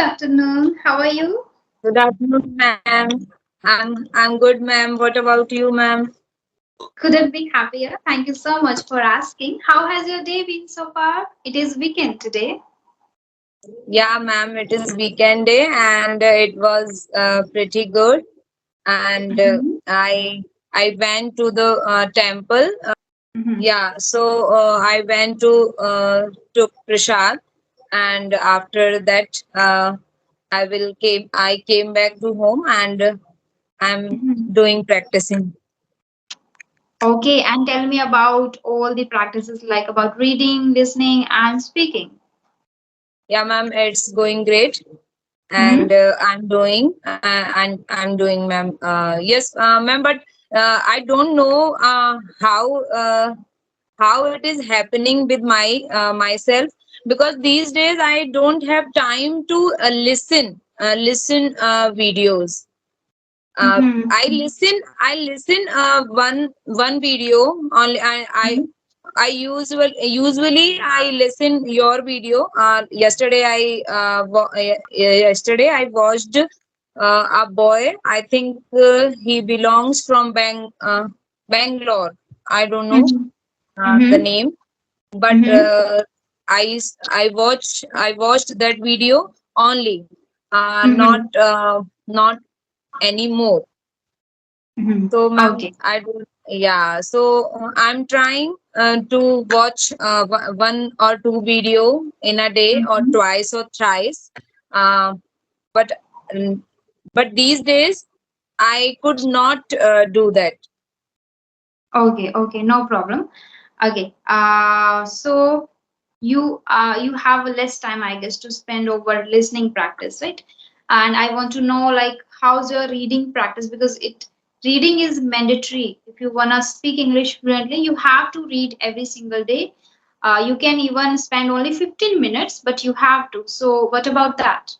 afternoon. How are you? Good afternoon, ma'am. I'm good, ma'am. What about you, ma'am? Couldn't be happier. Thank you so much for asking. How has your day been so far? It is weekend today. Yeah, ma'am. It is weekend day, and it was pretty good. And Mm-hmm. I went to the temple. Mm-hmm. Yeah, so I went to Prashad, and after that, I came back to home, and I'm Mm-hmm. doing practicing. Okay, and tell me about all the practices like about reading, listening, and speaking. Yeah, ma'am. It's going great. Mm-hmm. And I'm doing, ma'am. Yes, ma'am, but I don't know how it is happening with myself, because these days I don't have time to listen videos. Mm-hmm. I listen one video only. Usually I listen your video. Yesterday I watched a boy. I think he belongs from Bangalore. I don't know Mm-hmm. the Mm-hmm. name, but Mm-hmm. I watched that video only, Mm-hmm. not anymore. Mm-hmm. So, ma'am, Okay. I don't. Yeah. So I'm trying to watch one or two video in a day, or Mm-hmm. twice or thrice. Uh, but um, but these days I could not do that. Okay, okay, no problem. Okay, so you have less time, I guess, to spend over listening practice, right? And I want to know like how's your reading practice because it reading is mandatory. If you wanna speak English fluently, you have to read every single day. You can even spend only 15 minutes, but you have to. So what about that?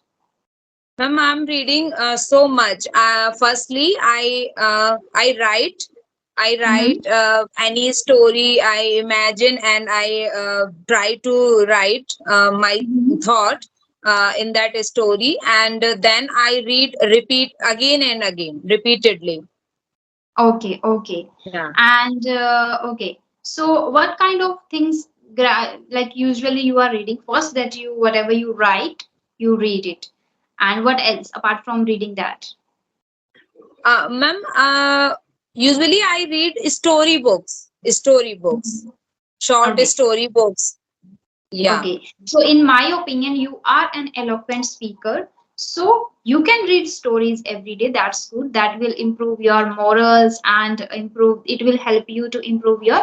Ma'am, I'm reading so much. Firstly, I write. I Mm-hmm. write any story I imagine, and I try to write my Mm-hmm. thought in that story, and then I repeat again and again, repeatedly. Okay, okay. Yeah. And okay. So what kind of things like usually you are reading first that you whatever you write, you read it. And what else apart from reading that? Ma'am, usually I read storybooks, short Okay. storybooks. Yeah. Okay. So in my opinion, you are an eloquent speaker. So you can read stories every day. That's good. That will improve your morals and improve it will help you to improve your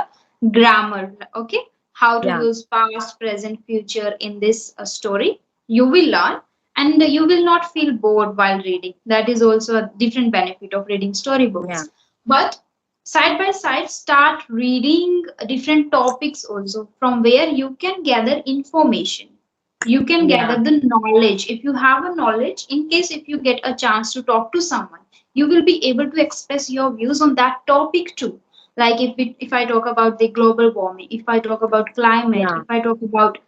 grammar. Okay. How to Yeah. use past, present, future in this story. You will learn and you will not feel bored while reading. That is also a different benefit of reading Yeah. storybooks. But side by side start reading different topics also from where you can gather information, you can gather Yeah. the knowledge. If you have a knowledge, in case if you get a chance to talk to someone, you will be able to express your views on that topic too. Like if I talk about the global warming, if I talk about climate, Yeah. if I talk about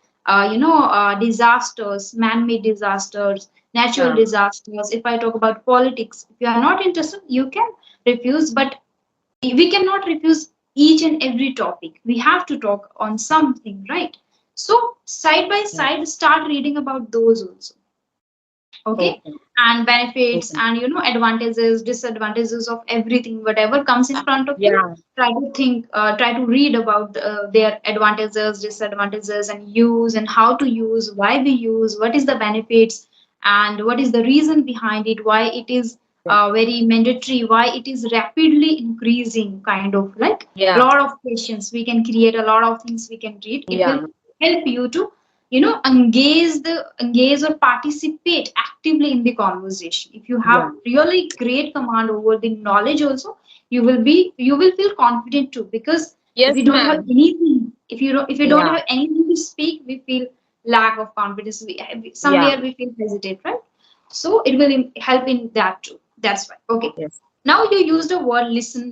disasters, man-made disasters, natural Yeah. disasters, if I talk about politics, if you are not interested you can refuse, but we cannot refuse each and every topic. We have to talk on something, right? So, side by Yeah. side, start reading about those also. Okay, Okay. and benefits Okay. and advantages, disadvantages of everything, whatever comes in front of you. Yeah. Try to think, try to read about their advantages, disadvantages, and use and how to use, why we use, what is the benefits, and what is the reason behind it, why it is Yeah. very mandatory, why it is rapidly increasing, kind of like a Yeah. lot of questions we can create, a lot of things we can read. It will Yeah. help you to engage or participate actively in the conversation. If you have Yeah. really great command over the knowledge also, you will feel confident too, because if Yes, you don't have ma'am. anything, if you don't Yeah. have anything to speak, we feel lack of confidence, Yeah. somewhere we feel hesitate, right? So it will help in that too. That's why. Okay, Yes. now you used the word listen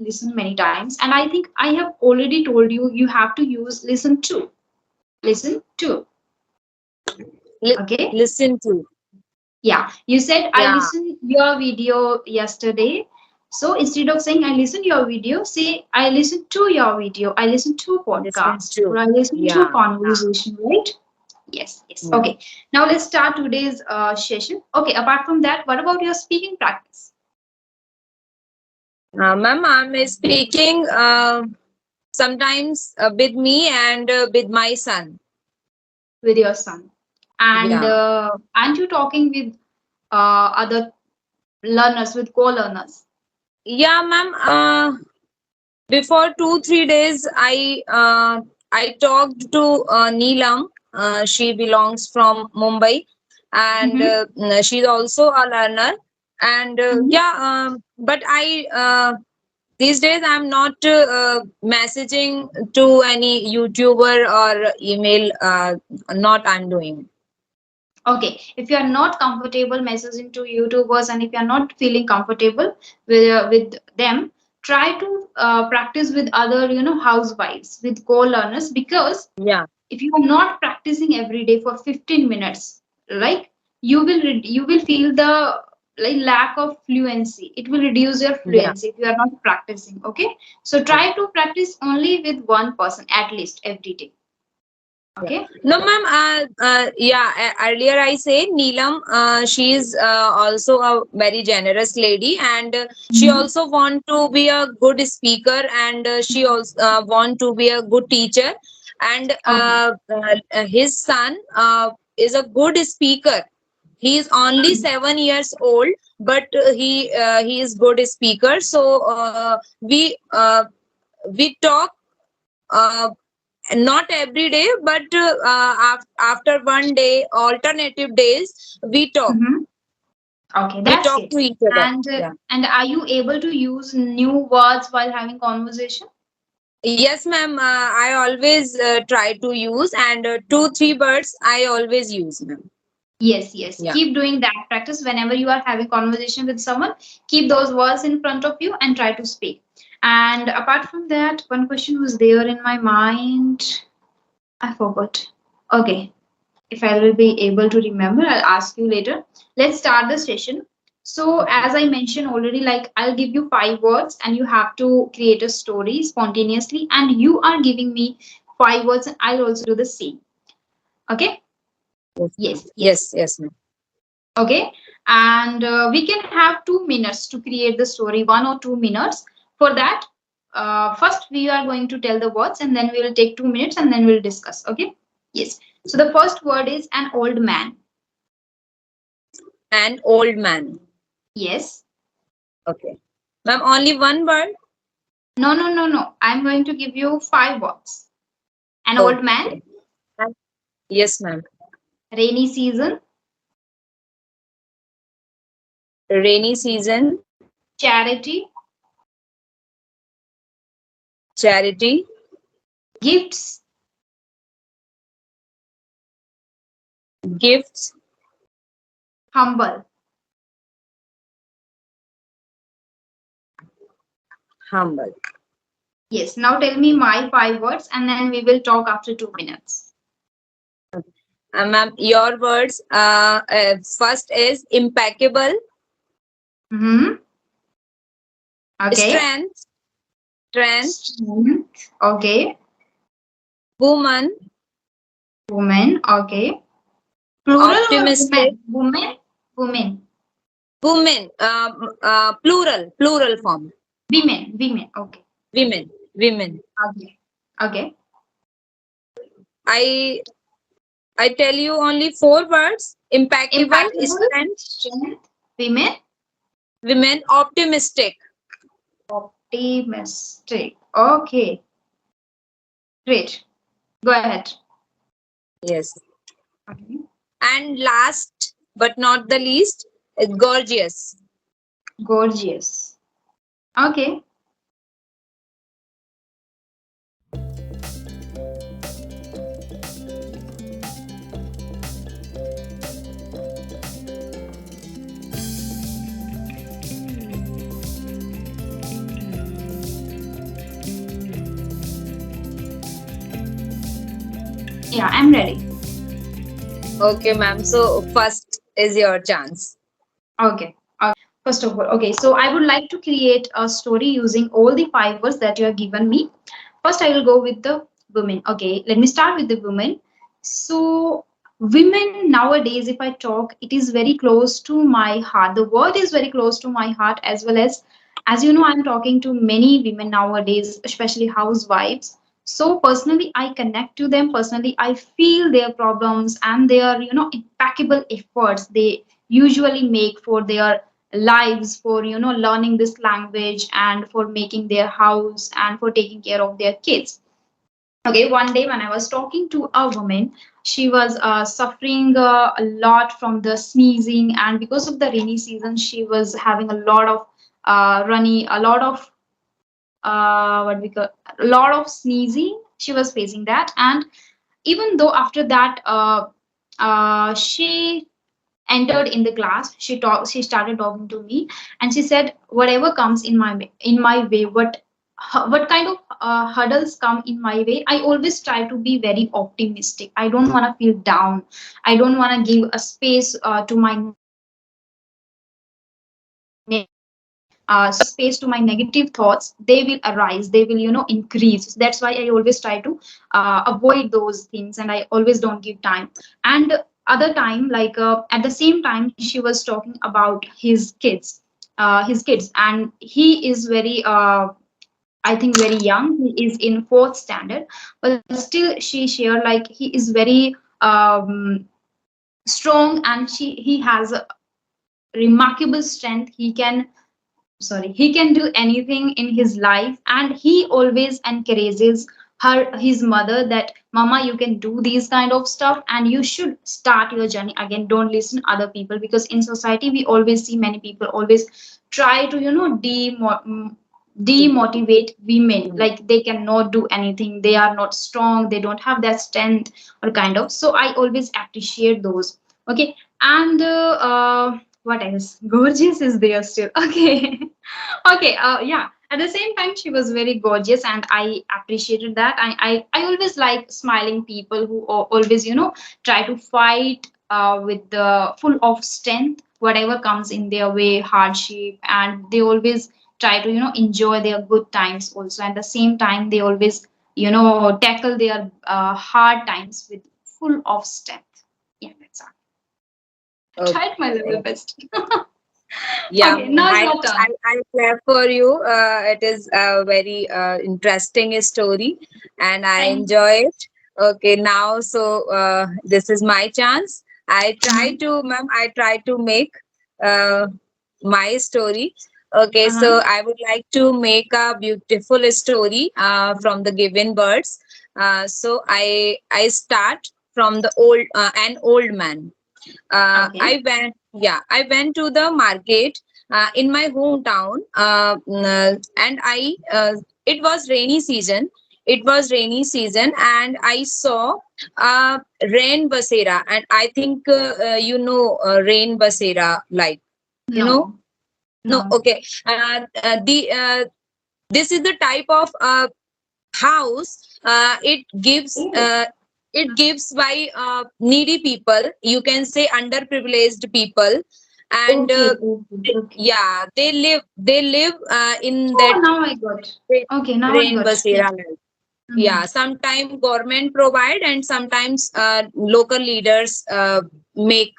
many times, and I think I have already told you you have to use listen to. Li- Okay. listen to. Yeah, you said I Yeah, listened your video yesterday. So instead of saying I listened your video, say I listened to your video. I listened to listen podcast or to. I listened to Yeah, conversation, right? Yes, yes. yeah. Okay. Now let's start today's session. Okay. Apart from that, what about your speaking practice Ma'am, I'm speaking sometimes with me and with my son. with your son? And Yeah. aren't you talking with other learners, with co-learners? Yeah, ma'am. Before 2 3 days, I talked to Neelam. She belongs from Mumbai, and Mm-hmm. she's also a learner. And Mm-hmm. yeah, but I these days I'm not messaging to any YouTuber or email. Not I'm doing. Okay, if you are not comfortable messaging to YouTubers and if you are not feeling comfortable with them, try to practice with other housewives, with co-learners, because Yeah, if you are not practicing every day for 15 minutes, like you will feel the like lack of fluency. It will reduce your yeah. fluency if you are not practicing. Okay, so try to practice only with one person at least every day. Yeah. Okay. No, ma'am. Yeah. Earlier I say Neelam. She is also a very generous lady, and she Mhm. also want to be a good speaker, and she also want to be a good teacher. And Okay. his son is a good speaker. He is only 7 years old, but he is good speaker. So we talk. Not every day, but after one day alternative days Mhm. Okay, we that's talk it. to each other. And Yeah. are you able to use new words while having conversation? Yes, ma'am. I always try to use, and 2 3 words I always use, ma'am. Yes, yes. Yeah. Keep doing that practice whenever you are having conversation with someone. Keep those words in front of you and try to speak. And apart from that, one question was there in my mind. I forgot. Okay. If I will be able to remember, I'll ask you later. Let's start the session. So, Okay. as I mentioned already, like I'll give you 5 words and you have to create a story spontaneously, and you are giving me 5 words, and I'll also do the same. Okay? Yes, ma'am. Yes, Yes, yes. yes, ma'am. Okay. And we can have 2 minutes to create the story, 1 or 2 minutes. For that, first we are going to tell the words, and then we will take 2 minutes and then we'll discuss. Okay? Yes. So, the first word is an old man. An old man. Yes. Okay, ma'am. Only one word. No, no, no, no. I'm going to give you 5 words. An old man, Okay. Ma'am. Yes, ma'am. rainy season, Rainy season. charity, Charity. gifts, Gifts. humble. Humble. Yes. Now tell me my 5 words and then we will talk after 2 minutes. Ma'am, your words. First is impeccable, Mm-hmm. Okay. strength, strength, Strength. Okay. woman, Woman. Okay. Plural or optimistic, woman? Woman. Women. women, plural form, Women. Women. Okay. women, women. Okay. Okay. I I tell you only 4 words: impeccable, Impeccable. strength, Strength. Women. women, optimistic. Optimistic. Okay. Great. Go ahead. Yes. Okay. And last but not the least, gorgeous. Gorgeous. Okay. Yeah, I'm ready. Okay, ma'am. So first is your chance. Okay. First of all, okay, so I would like to create a story using all the five words that you have given me. First, I will go with the women. Okay, let me start with the women. So, women nowadays, if I talk, it is very close to my heart. The word is very close to my heart, as you know, I'm talking to many women nowadays, especially housewives. So personally, I connect to them. Personally, I feel their problems and their, impeccable efforts they usually make for their lives, for learning this language and for making their house and for taking care of their kids. Okay, one day when I was talking to a woman, she was suffering a lot from the sneezing, and because of the rainy season she was having a lot of runny a lot of what we call a lot of sneezing. She was facing that, and even though after that she entered in the class, she started talking to me, and she said, whatever comes in my way, what kind of hurdles come in my way, I always try to be very optimistic. I don't want to feel down. I don't want to give a space to my negative space to my negative thoughts. They will arise, they will increase. That's why I always try to avoid those things, and I always don't give time. And other time, like at the same time, she was talking about his kids, and he is very I think very young. He is in fourth standard, but still she shared like he is very strong, and he has a remarkable strength. He can do anything in his life, and he always encourages his mother that, mama, you can do these kind of stuff and you should start your journey again. Don't listen other people, because in society we always see many people always try to demotivate women, like they cannot do anything, they are not strong, they don't have that strength or kind of. So I always appreciate those. Okay, and what else? Gorgeous is there still. Okay. Okay, yeah, at the same time she was very gorgeous, and I appreciated that. I always like smiling people who always try to fight with the full of strength whatever comes in their way, hardship, and they always try to enjoy their good times also. At the same time, they always tackle their hard times with full of strength. Yeah, that's all. I tried my level Okay. best. Yeah, Okay, now I, your I, turn. I clap for you. It is a very interesting story and I Thank enjoy it. Okay, now, so this is my chance. you. I try to make uh, my story. Okay, Uh-huh. so I would like to make a beautiful story from the given words. So I start from the an old man. Okay. I went to the market in my hometown, and it was rainy season. It was rainy season, and I saw rain basera, and I think rain basera, like, you know. No. No, No. okay. The This is the type of house. It gives by needy people, you can say underprivileged people, and Okay. Okay. Okay. they live in Oh, that now I got. Okay. Now I rain got. Yeah. basera land. Mm-hmm. Yeah, sometimes government provide and sometimes local leaders make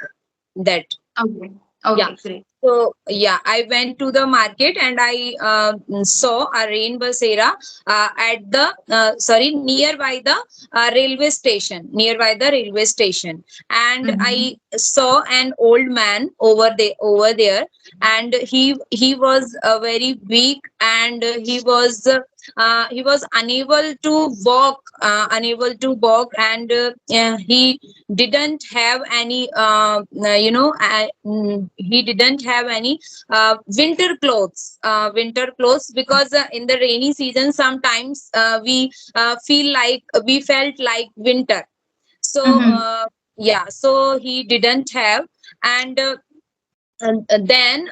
that. Okay. Yeah. Okay. Great. So yeah, I went to the market and I saw a rain basera at the nearby the railway station, and Mm-hmm. I saw an old man over there, and he was very weak, and he was unable to walk, and yeah, he didn't have any winter clothes, because in the rainy season sometimes we felt like winter. So Mm-hmm. so he didn't have, and then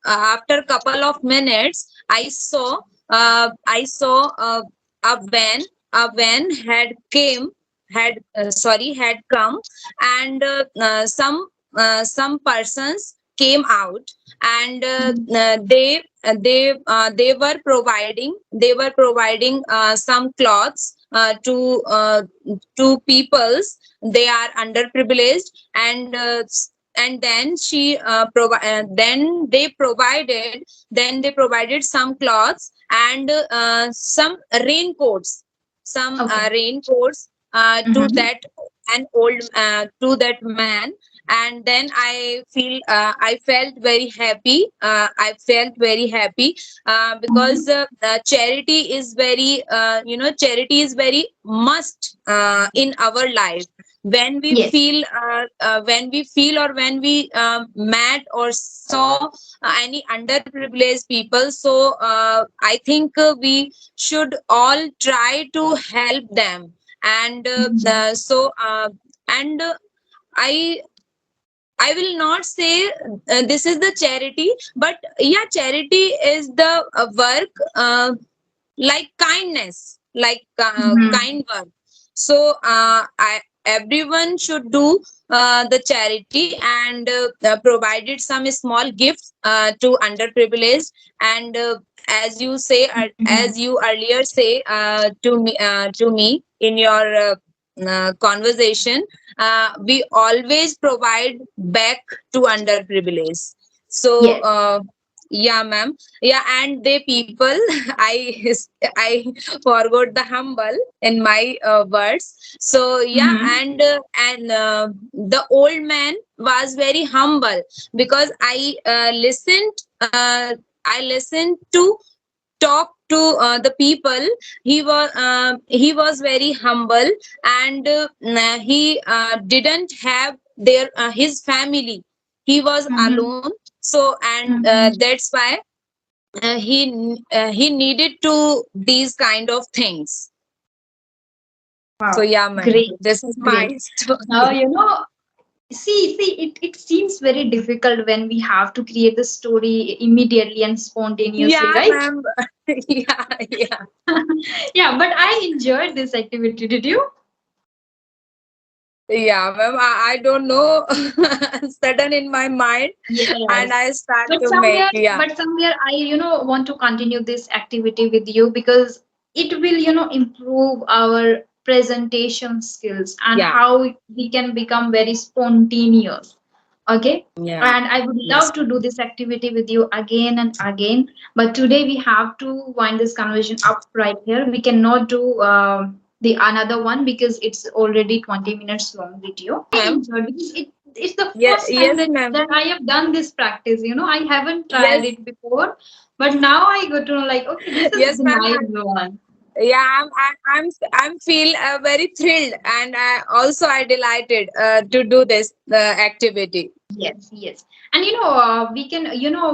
after a couple of minutes I saw a van had come, and some some persons came out, and Mhm. they were providing some clothes to peoples. They are underprivileged, and then they provided some clothes and some raincoats, Okay. to Mhm. that to that man. And then I felt very happy. Because Mhm. charity is very charity is very must in our life. When we Yes. feel or when we met or saw any underprivileged people, so I think we should all try to help them. And Mhm. and I I will not say this is the charity, but yeah, charity is the work, like kindness, like Mhm. kind work. So everyone should do the charity, and provided some small gifts to underprivileged. And as Mhm. you earlier say to me in your conversation, we always provide back to underprivileged. So Yes. yeah, ma'am. Yeah, and they people I forgot the humble in my words. So yeah, Mhm. and the old man was very humble, because I listened to talk to the people. He was very humble, and he didn't have their his family. He was Mhm. alone. So, and Mhm. that's why he needed to these kind of things. So Wow. yeah, ma'am, Great. this is my Great. Now, story. it seems very difficult when we have to create the story immediately and spontaneously, Yeah, right? ma'am. Yeah, yeah. Yeah, but I enjoyed this activity. Did you? Yeah, ma'am. I don't know. Sudden in my mind, and Yes. I start But to make. somewhere, Yeah, but somewhere I, want to continue this activity with you because it will, improve our presentation skills and yeah, how we can become very spontaneous. Okay. yeah. And I would Yes. love to do this activity with you again and again. But today we have to wind this conversation up right here. We cannot do the another one because it's already 20 minutes long video. Yes, I ma'am. enjoyed because it's the Yeah, first time yes, ma'am. that I have done this practice. I haven't tried Yes, it before, but now I got to know like, okay, this is yes, the ma'am. nice one. Yeah, I'm feel very thrilled, and also I delighted to do this activity. Yes, yes. And we can,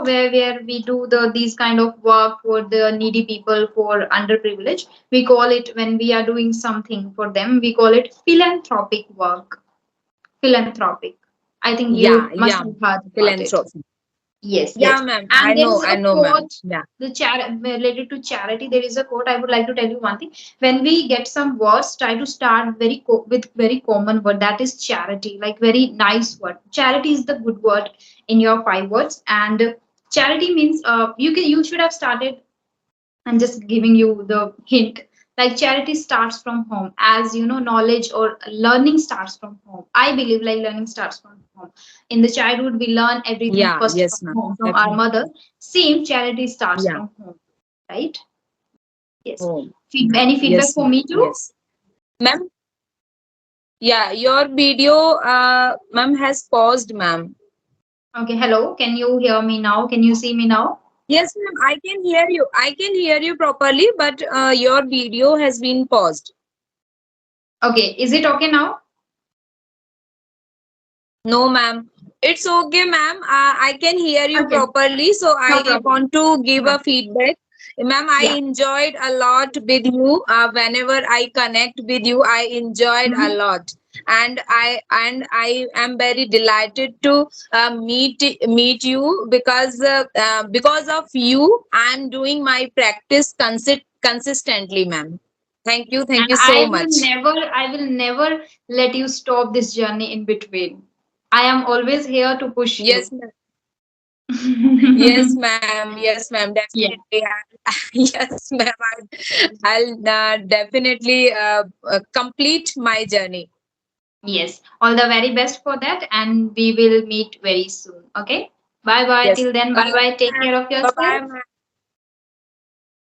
where we do these kind of work for the needy people, for underprivileged. We call it when we are doing something for them. We call it philanthropic work. Philanthropic. I think Yeah, you must yeah. have heard about it. Philanthropy. Yes, Yeah, yes. ma'am. And there is I a know, ma'am. quote, Yeah, related to charity. There is a quote. I would like to tell you one thing. When we get some words, try to start with very common word. That is charity, like very nice word. Charity is the good word in your 5 words. And charity means you should have started. I'm just giving you the hint. Like charity starts from home, as knowledge or learning starts from home. I believe like learning starts from home. In the childhood, we learn everything yeah, first yes, from ma'am. home, from our Definitely. mother. Same charity starts Yeah. from home, right? Yes. Oh, Any feedback yes, for ma'am. me too? Yes, ma'am. Yeah, your video, ma'am, has paused, ma'am. Okay. Hello. Can you hear me now? Can you see me now? Yes, ma'am. I can hear you. I can hear you properly, but your video has been paused. Okay. Is it okay now? No, ma'am. It's okay, ma'am. I can hear you Okay. properly. So No I problem. want to give Yeah. a feedback. Ma'am, I Yeah. enjoyed a lot with you. Whenever I connect with you, I enjoyed a Mhm. lot. And I am very delighted to meet you, because of you, I'm doing my practice consistently, ma'am. And Thank you so much. I will never let you stop this journey in between. I am always here to push you. Yes, ma'am. Yes, ma'am. Yes, ma'am. Yeah. Definitely. Yes, ma'am. I'll definitely complete my journey. Yes. All the very best for that, and we will meet very soon. Okay. Bye bye. Yes. Till then, bye bye. Take care of Bye bye, yourself. ma'am.